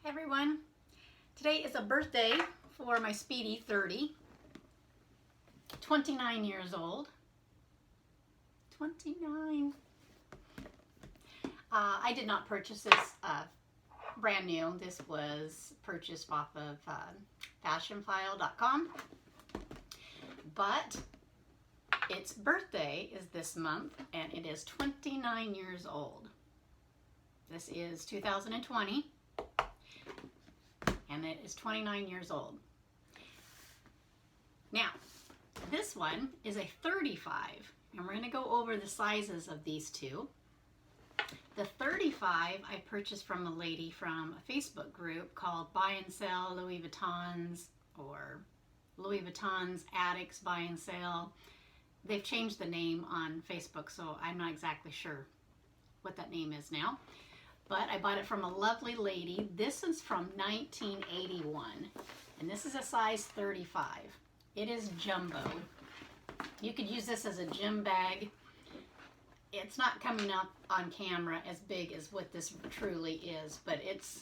Hey everyone, today is a birthday for my Speedy 30, 29 years old, 29. I did not purchase this brand new. This was purchased off of Fashionphile.com, but its birthday is this month and it is 29 years old. This is 2020. And it is 29 years old. Now, this one is a 35, and we're going to go over the sizes of these two. The 35 I purchased from a lady from a Facebook group called Buy and Sell Louis Vuittons, or Louis Vuitton's Addicts Buy and Sell. They've changed the name on Facebook, so I'm not exactly sure what that name is now. But I bought it from a lovely lady. This is from 1981, and this is a size 35. It is jumbo. You could use this as a gym bag. It's not coming up on camera as big as what this truly is, but it's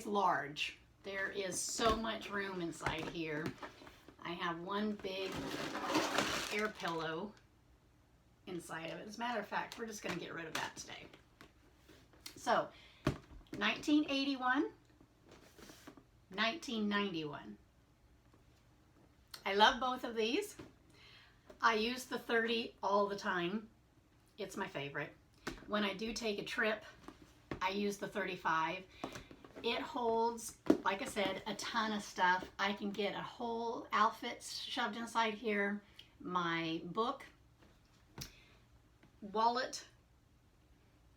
large. There is so much room inside here. I have one big air pillow inside of it. As a matter of fact, we're just going to get rid of that today. So, 1981, 1991. I love both of these. I use the 30 all the time. It's my favorite. When I do take a trip, I use the 35. It holds, like I said, a ton of stuff. I can get a whole outfit shoved inside here, my book, wallet,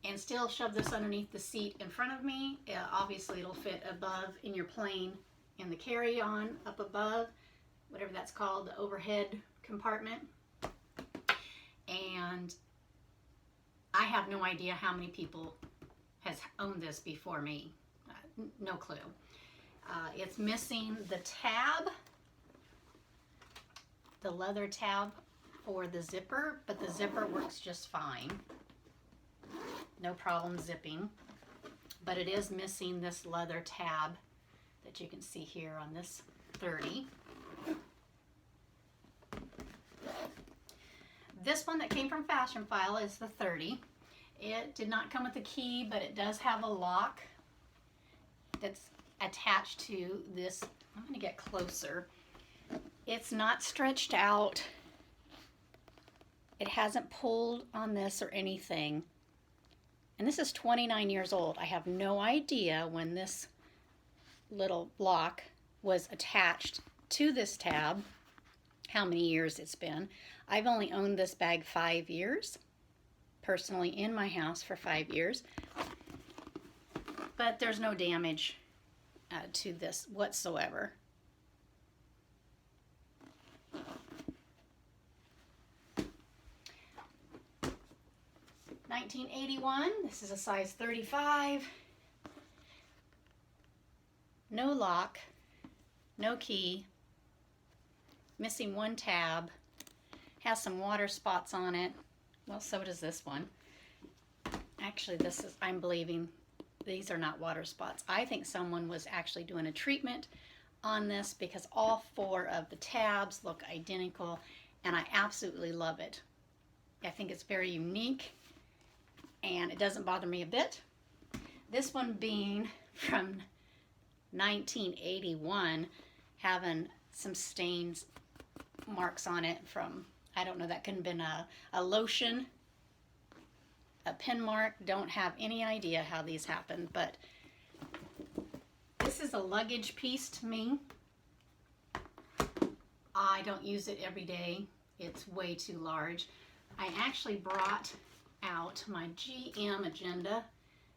and still shove this underneath the seat in front of me. Obviously it'll fit above in your plane in the carry-on up above, whatever that's called, the overhead compartment. And I have no idea how many people has owned this before me. No clue. It's missing the tab, the leather tab for the zipper, but the zipper works just fine. No problem zipping, but it is missing this leather tab that you can see here on this 30. This one that came from Fashionphile is the 30. It did not come with a key, but it does have a lock that's attached to this. I'm going to get closer. It's not stretched out. It hasn't pulled on this or anything. And this is 29 years old. I have no idea when this little block was attached to this tab, how many years it's been. I've only owned this bag 5 years, personally in my house for 5 years. But there's no damage to this whatsoever. $19.81. This is a size 35. No lock, no key, missing one tab, has some water spots on it. Well, so does this one. Actually, this is, I'm believing these are not water spots. I think someone was actually doing a treatment on this because all 4 of the tabs look identical, and I absolutely love it. I think it's very unique, and it doesn't bother me a bit. This one being from 1981, having some stains, marks on it from, I don't know, that could have been a lotion, a pen mark. Don't have any idea how these happened, but this is a luggage piece to me. I don't use it every day. It's way too large. I actually brought out my GM agenda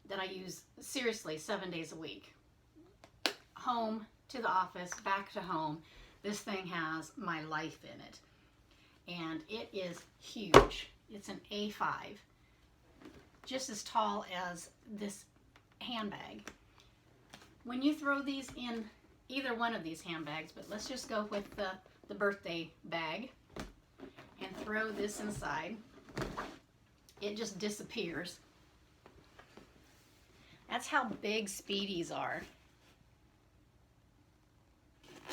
that I use seriously 7 days a week. Home to the office, back to home. This thing has my life in it. And it is huge. It's an A5. Just as tall as this handbag. When you throw these in either one of these handbags, but let's just go with the birthday bag and throw this inside, it just disappears. That's how big Speedies are.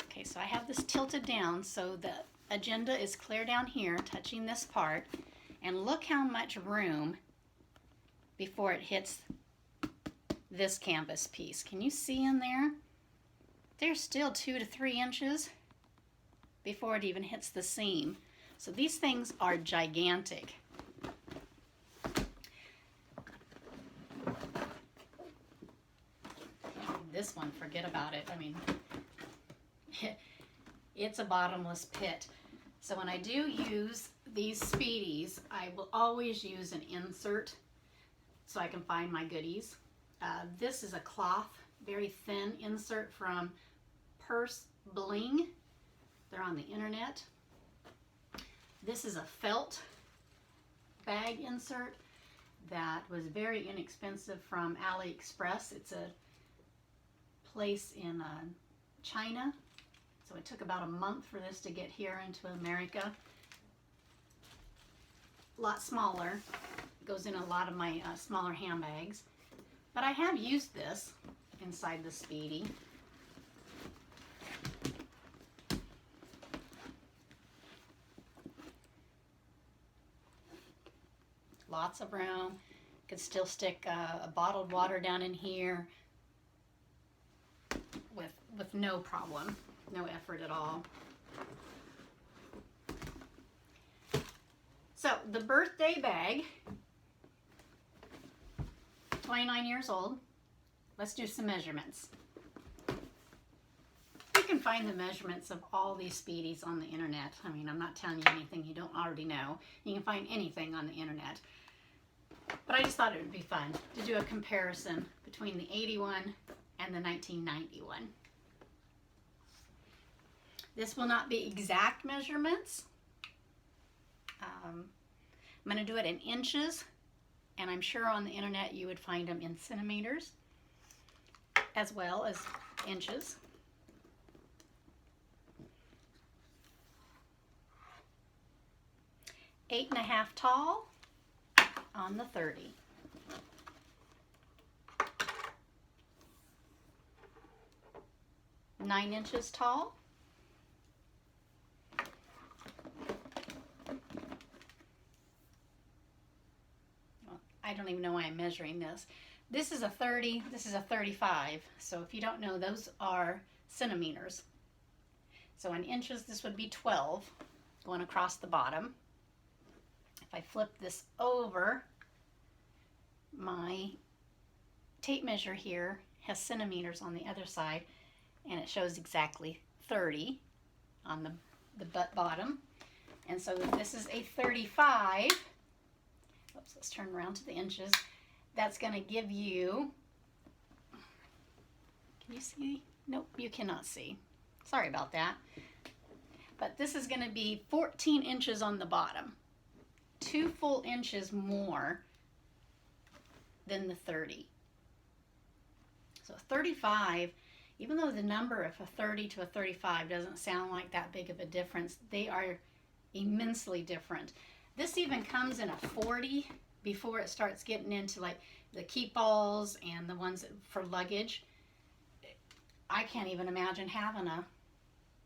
Okay, so I have this tilted down so the agenda is clear down here, touching this part. And look how much room before it hits this canvas piece. Can you see in there? There's still 2 to 3 inches before it even hits the seam. So these things are gigantic. This one, forget about it. I mean, it's a bottomless pit. So when I do use these Speedies, I will always use an insert so I can find my goodies. This is a cloth, very thin insert from Purse Bling. They're on the internet. This is a felt bag insert that was very inexpensive from AliExpress. It's a place in China. So it took about a month for this to get here into America. A lot smaller. It goes in a lot of my smaller handbags. But I have used this inside the Speedy. Lots of room. Could still stick a bottled water down in here with no problem, no effort at all. So the birthday bag, 29 years old. Let's do some measurements. You can find the measurements of all these Speedies on the internet. I mean, I'm not telling you anything you don't already know. You can find anything on the internet. But I just thought it would be fun to do a comparison between the 81 and the 1991. This will not be exact measurements. I'm going to do it in inches, and I'm sure on the internet you would find them in centimeters as well as inches. 8.5 tall on the 30. Nine inches tall. Well, I don't even know why I'm measuring this. This is a 30, this is a 35. So if you don't know, those are centimeters. So in inches, this would be 12 going across the bottom. If I flip this over, my tape measure here has centimeters on the other side, and it shows exactly 30 on the butt bottom. And so this is a 35. Oops, let's turn around to the inches. That's going to give you, can you see? Nope, you cannot see. Sorry about that. But this is going to be 14 inches on the bottom. 2 full inches more than the 30. So 35, even though the number of a 30 to a 35 doesn't sound like that big of a difference, they are immensely different. This even comes in a 40 before it starts getting into like the keep balls and the ones for luggage. I can't even imagine having a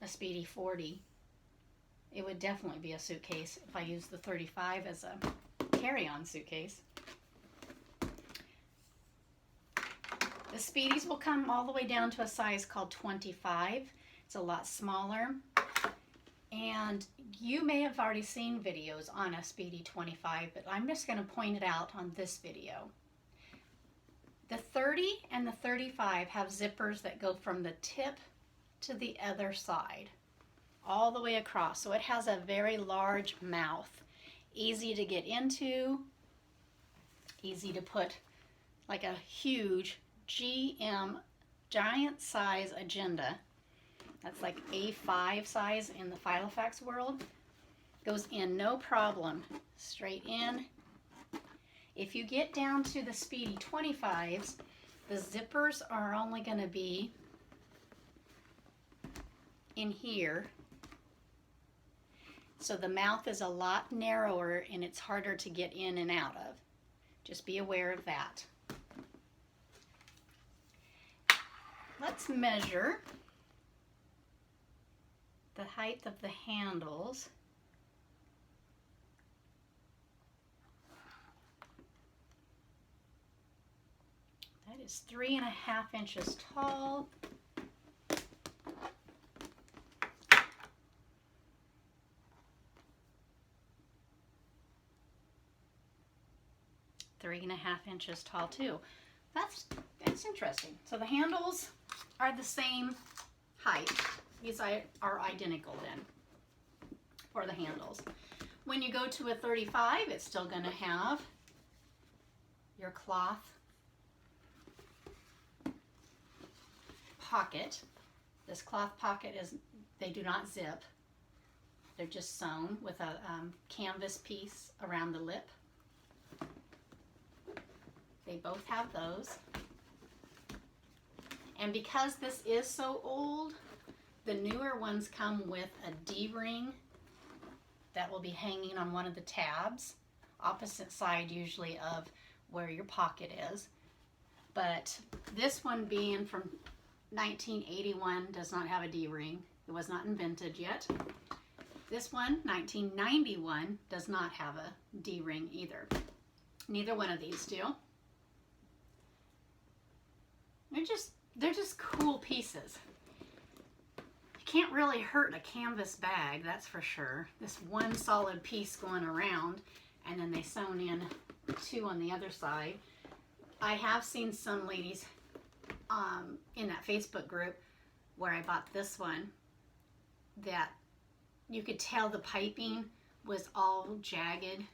Speedy 40. It would definitely be a suitcase if I used the 35 as a carry-on suitcase. The Speedies will come all the way down to a size called 25. It's a lot smaller. And you may have already seen videos on a Speedy 25, but I'm just going to point it out on this video. The 30 and the 35 have zippers that go from the tip to the other side, all the way across. So it has a very large mouth. Easy to get into, easy to put like a huge GM giant size agenda. That's like A5 size in the Filofax world. Goes in no problem, straight in. If you get down to the Speedy 25s, the zippers are only going to be in here. So the mouth is a lot narrower and it's harder to get in and out of. Just be aware of that. let's measure the height of the handles. That is 3.5 inches tall. Three and a half inches tall too. That's interesting. So the handles are the same height. These are identical then for the handles. When you go to a 35, it's still going to have your cloth pocket. This cloth pocket they do not zip. They're just sewn with a canvas piece around the lip. They both have those. And because this is so old, the newer ones come with a D-ring that will be hanging on one of the tabs, opposite side usually of where your pocket is. But this one being from 1981 does not have a D-ring. It was not invented yet. This one, 1991, does not have a D-ring either. Neither one of these do. They're just cool pieces. You can't really hurt a canvas bag, that's for sure. This one solid piece going around, and then they sewn in two on the other side. I have seen some ladies in that Facebook group where I bought this one that you could tell the piping was all jagged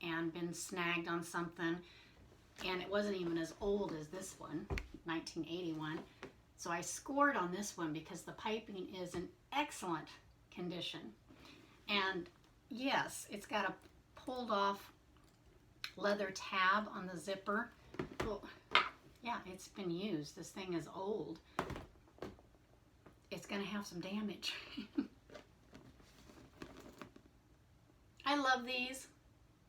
and been snagged on something, and it wasn't even as old as this one, 1981. So I scored on this one because the piping is in excellent condition. And yes, it's got a pulled off leather tab on the zipper. Well, yeah, it's been used. This thing is old. It's gonna have some damage. I love these.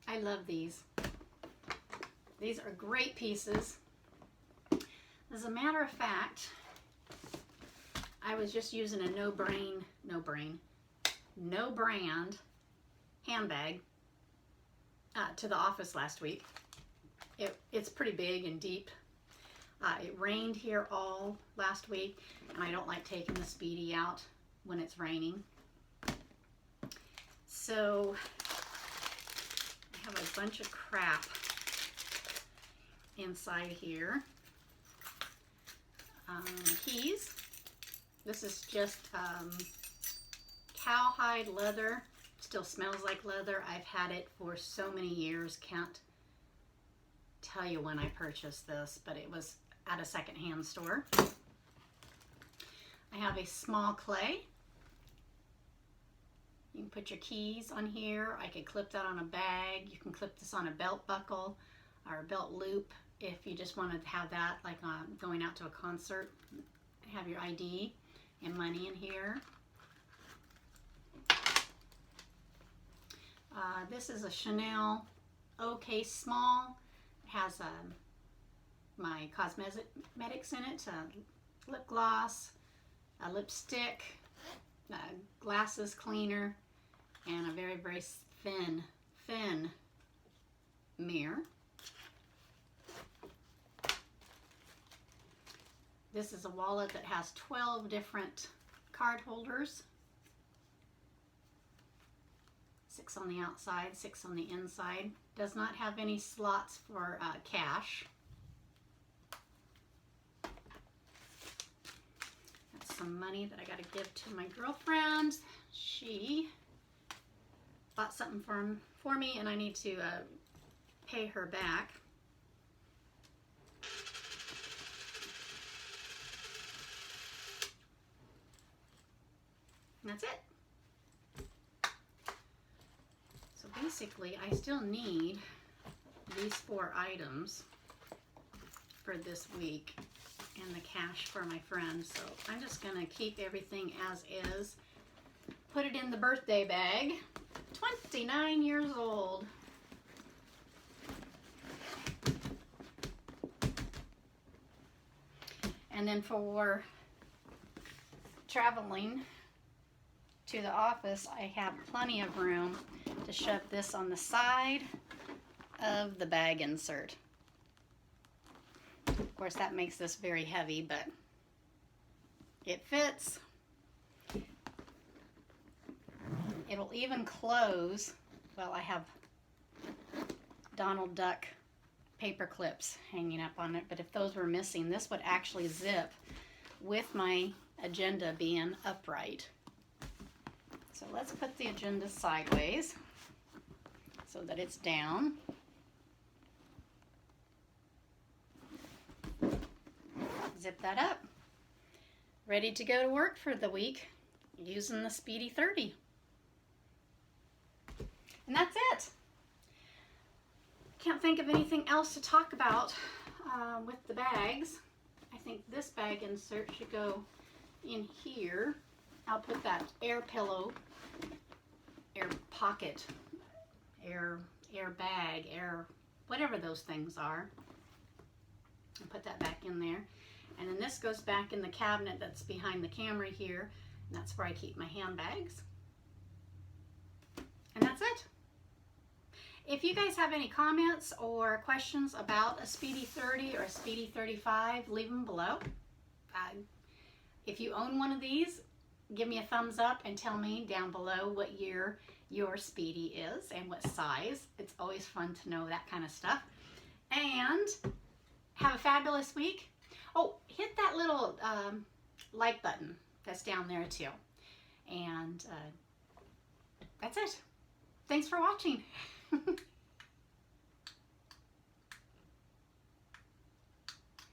I love these. These are great pieces. As a matter of fact, I was just using a no brand handbag to the office last week. It's pretty big and deep. It rained here all last week, and I don't like taking the Speedy out when it's raining. So I have a bunch of crap inside here. Keys. This is just cowhide leather. Still smells like leather. I've had it for so many years. Can't tell you when I purchased this, but it was at a secondhand store. I have a small clay. You can put your keys on here. I could clip that on a bag. You can clip this on a belt buckle or a belt loop if you just wanted to have that, like going out to a concert. Have your ID and money in here. This is a Chanel OK Small. It has my cosmetics in it, lip gloss, a lipstick, a glasses cleaner, and a very, very thin mirror. This is a wallet that has 12 different card holders. 6 on the outside, 6 on the inside. Does not have any slots for cash. That's some money that I got to give to my girlfriend. She bought something for me, and I need to pay her back. And that's it. So basically, I still need these 4 items for this week and the cash for my friend. So I'm just going to keep everything as is. Put it in the birthday bag. 29 years old. And And then for traveling to the office, I have plenty of room to shove this on the side of the bag insert. Of course, that makes this very heavy, but it fits. It'll even close. Well, I have Donald Duck paper clips hanging up on it, but if those were missing, this would actually zip with my agenda being upright. So let's put the agenda sideways so that it's down. Zip that up. Ready to go to work for the week using the Speedy 30. And that's it. Can't think of anything else to talk about with the bags. I think this bag insert should go in here. I'll put that air pillow, air pocket, air bag, air, whatever those things are. I'll put that back in there. And then this goes back in the cabinet that's behind the camera here. And that's where I keep my handbags. And that's it. If you guys have any comments or questions about a Speedy 30 or a Speedy 35, leave them below. If you own one of these, give me a thumbs up and tell me down below what year your Speedy is and what size. It's always fun to know that kind of stuff. And have a fabulous week. Oh, hit that little like button that's down there too. And that's it. Thanks for watching.